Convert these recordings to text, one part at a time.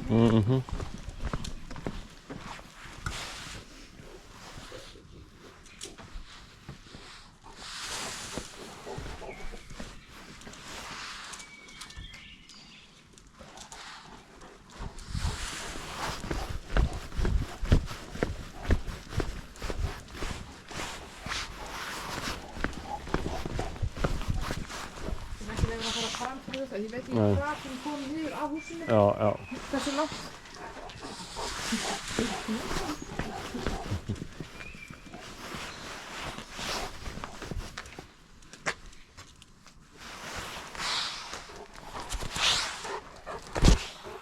Mhm. Ég veit ekki hvað sem kom niður á húsinu. Já. Hversu langt?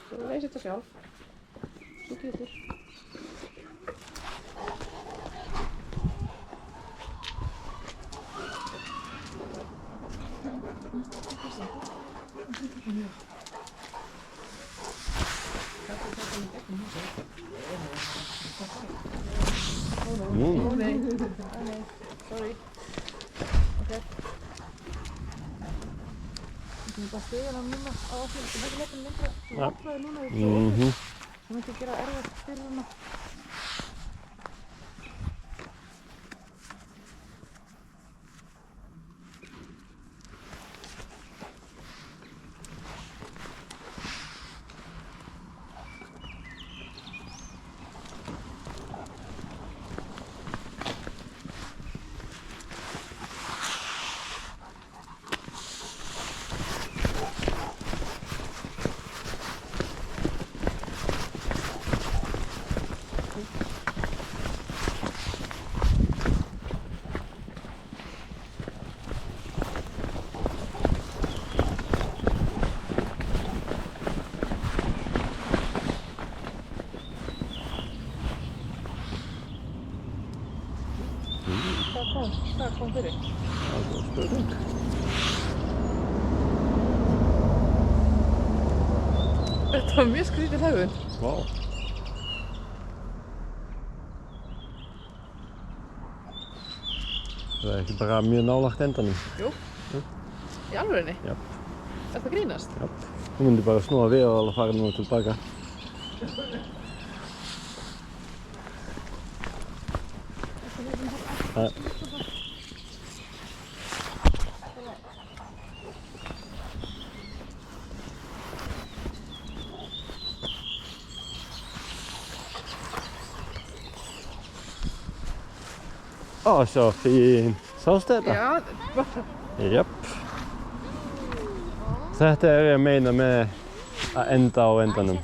Svo leysir þetta sjálf. Svo getur. Mm. Nei. Sorry. Okay. Ég bara stiga hann núna á okkur. Ég veit ekki lengra lengra. Þú opnaði núna í okkur. Það myndi gera erfitt fyrir hana. Hvað kom fyrir? Það var spurning. Þetta var mjög skrítið hegðun. Vá. Það er ekki bara mjög nálægt endanum. Jú. Í alvörinni? Já. Ertu að grínast? Já. Þú myndir bara snúa við og fara nú tilbaka. Ó, svo fín. Sástu þetta? Já, Japp. Þetta er ég að meina með að enda á endanum.